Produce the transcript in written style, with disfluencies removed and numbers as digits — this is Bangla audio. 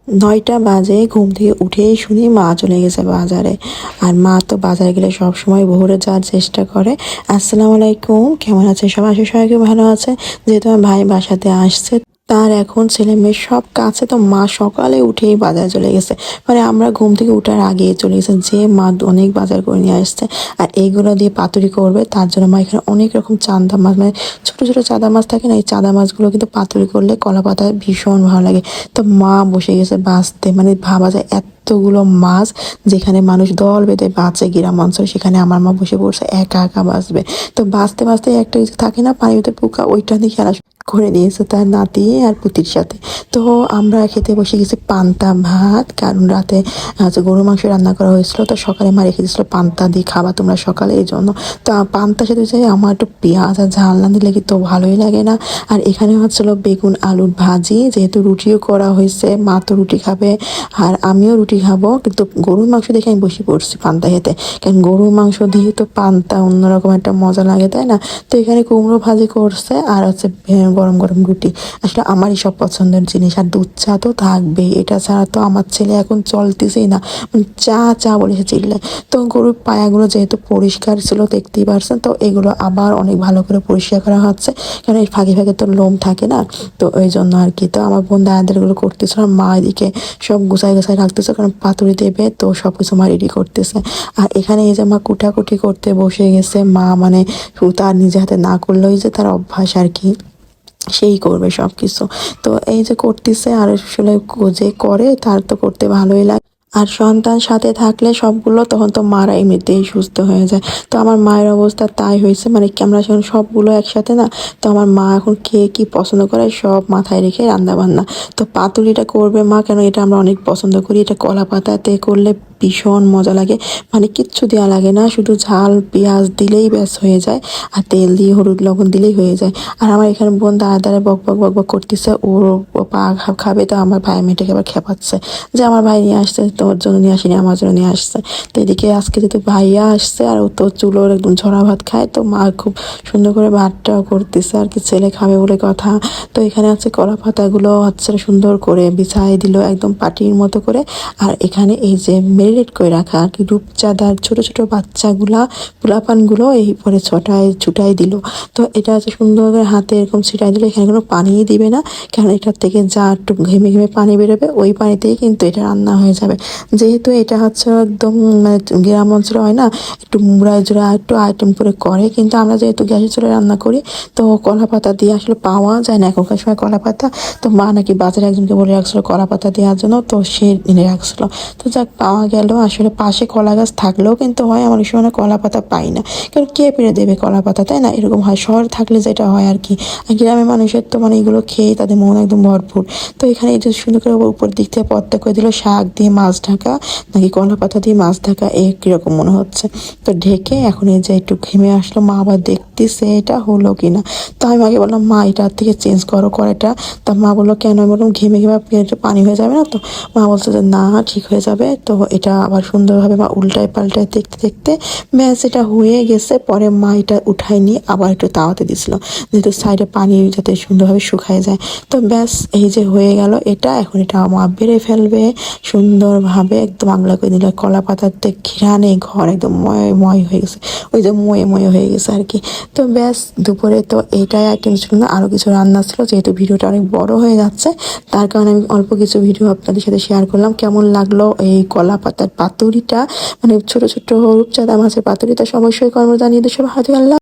৯টা বাজে ঘুম থেকে উঠেই শুনি মা চলে গেছে বাজারে। আর মা তো বাজারে গেলে সবসময় ভোরে যাওয়ার চেষ্টা করে। আসসালামু আলাইকুম, কেমন আছে সবাই? আশা সবাইকে ভালো আছে। যেহেতু আমার ভাই বাসাতে আসছে, তার এখন ছেলে মেয়ে সব কাছে, তো মা সকালে উঠেই বাজারে চলে গেছে। মানে আমরা ঘুম থেকে উঠার আগে চলে গেছে, যে মা অনেক বাজার করে নিয়ে আসছে। আর এইগুলো দিয়ে পাতুরি করবে, তার জন্য মা এখানে অনেক রকম চান্দা মাছ, মানে ছোট ছোট চাঁদা মাছ থাকে না, এই চাঁদা মাছগুলো কিন্তু পাতুরি করলে কলা পাতায় ভীষণ ভালো লাগে। তো মা বসে গেছে বাছতে, মানে ভাবা যায় এতগুলো মাছ যেখানে মানুষ দল বেঁধে বাঁচে গ্রাম অঞ্চল, সেখানে আমার মা বসে পড়ছে একা একা বাঁচবে। তো বাঁচতে বাঁচতে একটা কিছু থাকে না পানির ভিতরে পোকা, ওইটা দিয়ে খেলা করে দিয়েছে তার নাতি আর পুতির সাথে। তো আমরা খেতে বসে গেছি পান্তা ভাত, কারণ রাতে গরু মাংস রান্না করা হয়েছিল, তো সকালে মা রেখে দিয়েছিল পান্তা দিয়ে খাবা তোমরা সকালে, এই জন্য। তো পান্তার সাথে চাই আমার একটু পেঁয়াজ আর ঝাল না দিলে কিন্তু ভালোই লাগে না। আর এখানে হচ্ছিল বেগুন আলুর ভাজি, যেহেতু রুটিও করা হয়েছে, মা তো রুটি খাবে আর আমিও রুটি খাবো, কিন্তু গরুর মাংস দেখে আমি বসে পড়ছি পান্তা খেতে। কারণ গরুর মাংস দিয়ে তো পান্তা অন্যরকম একটা মজা লাগে, তাই না? তো এখানে কুমড়ো ভাজি করছে আর হচ্ছে গরম গরম রুটি। আসলে আমারই সব পছন্দের জিনিস, আর দুধ চা তো থাকবেই, এটা ছাড়া তো আমার ছেলে এখন চলতেছেই না, মানে চা চা বলে সে চিল্লায়। তো গরুর পায়াগুলো যেহেতু পরিষ্কার ছিল দেখতেই পারছেন, তো এগুলো আবার অনেক ভালো করে পরিষ্কার করা হচ্ছে, কারণ এই ফাঁকে ফাঁকে তো লোম থাকে না, তো ওই জন্য আর কি। তো আমার বোন দাদাদের গুলো করতেছিল, মা এদিকে সব গুছাই গুছাই রাখতেছে, কারণ পাতুরি দেবে, তো সব কিছু মা রেডি করতেছে। আর এখানে এই যে মা কুটাকুটি করতে বসে গেছে, মা মানে তার নিজে হাতে না করলেও যে তার অভ্যাস আর কি, সেই করবে সব কিছু। তো এই যে করতেছে, আর আসলে যে করে তার তো করতে ভালোই লাগে। আর সন্তান সাথে থাকলে সবগুলো তখন তো মারা এমনিতেই সুস্থ হয়ে যায়। তো আমার মায়ের অবস্থা তাই হয়েছে, মানে কি আমরা এখন সবগুলো একসাথে না, তো আমার মা এখন কে কি পছন্দ করে সব মাথায় রেখে রান্না বান্না। তো পাতুরিটা করবে মা, কেন এটা আমরা অনেক পছন্দ করি, এটা কলা পাতাতে করলে ভীষণ মজা লাগে। মানে কিচ্ছু দেওয়া লাগে না, শুধু ঝাল পেঁয়াজ দিলেই ব্যাস হয়ে যায়, আর তেল দিয়ে হলুদ লবণ দিলেই হয়ে যায়। আর আমার এখানে বোন দাঁড়া দাঁড়া বক বক বক বক করতেছে, ওর পা খাবে, তো আমার ভাই মেয়েটাকে আবার খেপাচ্ছে যে আমার ভাই নিয়ে আসছে, তোর জন্য নিয়ে আসিনি, আমার জন্য নিয়ে আসছে। তো এদিকে আজকে যেহেতু ভাইয়া আসছে আর ও তো চুলোর একদম ঝরা ভাত খায়, তো মা খুব সুন্দর করে ভাতটাও করতেছে আর কি, ছেলে খাবে বলে কথা। তো এখানে আছে কলা পাতাগুলো হচ্ছে সুন্দর করে বিছাই দিল একদম পাটির মতো করে। আর এখানে এই যে মেরিনেট করে রাখা আর কি রূপচাঁদার ছোট ছোট বাচ্চাগুলা পোলাপানগুলো এই পরে ছুটাই দিল। তো এটা হচ্ছে সুন্দর করে হাতে এরকম ছিটাই দিল, এখানে কোনো পানিই দিবে না, কারণ এটার থেকে যা একটু ঘেমে ঘেমে পানি বেরোবে ওই পানিতেই কিন্তু এটা রান্না হয়ে যাবে। যেহেতু এটা হচ্ছে একদম মানে গ্রাম অঞ্চলে হয় না, একটু মুড়ায় জোড়া একটু আইটেম করে, কিন্তু আমরা যেহেতু গ্যাসের চুলায় রান্না করি, তো কলা পাতা দিয়ে আসলে পাওয়া যায় না এখনকার সময় কলা পাতা। তো মা নাকি বাজারে একজনকে বলে রাখছিল কলা পাতা দেওয়ার জন্য, তো সে এনে রাখছিল। তো যাক পাওয়া গেল, আসলে পাশে কলা গাছ থাকলেও কিন্তু হয় আমার সময় কলা পাতা পাই না, কারণ কে পেরে দেবে কলা পাতা, তাই না? এরকম হয় শহর থাকলে যেটা হয় আর কি। আর গ্রামের মানুষের তো মানে এগুলো খেয়ে তাদের মন একদম ভরপুর। তো এখানে এই যে সুন্দর করে উপর দিক থেকে পর্দা করে দিল, শাক দিয়ে মাছ ঢাকা নাকি কলা পাতা দিয়ে মাছ ঢাকা, এই কিরকম মনে হচ্ছে। তো ঢেকে এখন এই যে একটু ঘেমে আসলো, মা আবার দেখতেছে এটা হলো কিনা। তো আমি মাকে বললাম মা এটার থেকে চেঞ্জ করো কড়াইটা। তা মা বললো কেন? আমি বললাম ঘেমে ঘেমে পানি হয়ে যাবে না তো? মা বলছে যে না ঠিক হয়ে যাবে। তো এটা আবার সুন্দরভাবে মা উল্টায় পাল্টায় দেখতে দেখতে ব্যাস এটা হয়ে গেছে। পরে মা এটা উঠাই নিয়ে আবার একটু তাওয়াতে দিছিল, যেহেতু সাইডে পানি যাতে সুন্দরভাবে শুকায় যায়। তো ব্যাস এই যে হয়ে গেল এটা, এখন এটা মা বেড়ে ফেলবে সুন্দরভাবে, একদম আগলা করে দিল। কলা পাতাতে ঘিরানে ঘর একদম ময় হয়ে গেছে, ওই যে ময়ে হয়ে গেছে আর কি। তো ব্যাস দুপুরে তো এইটাই আইটেম ছিল না, আরও কিছু রান্না ছিল, যেহেতু ভিডিওটা অনেক বড় হয়ে যাচ্ছে তার কারণে আমি অল্প কিছু ভিডিও আপনাদের সাথে শেয়ার করলাম। কেমন লাগলো এই কলা পাতার পাতুরিটা, মানে ছোট ছোট রূপচাঁদা মাছের পাতুরিটা, অবশ্যই কর্ম জানিয়ে দেশে ভালো। আল্লাহ।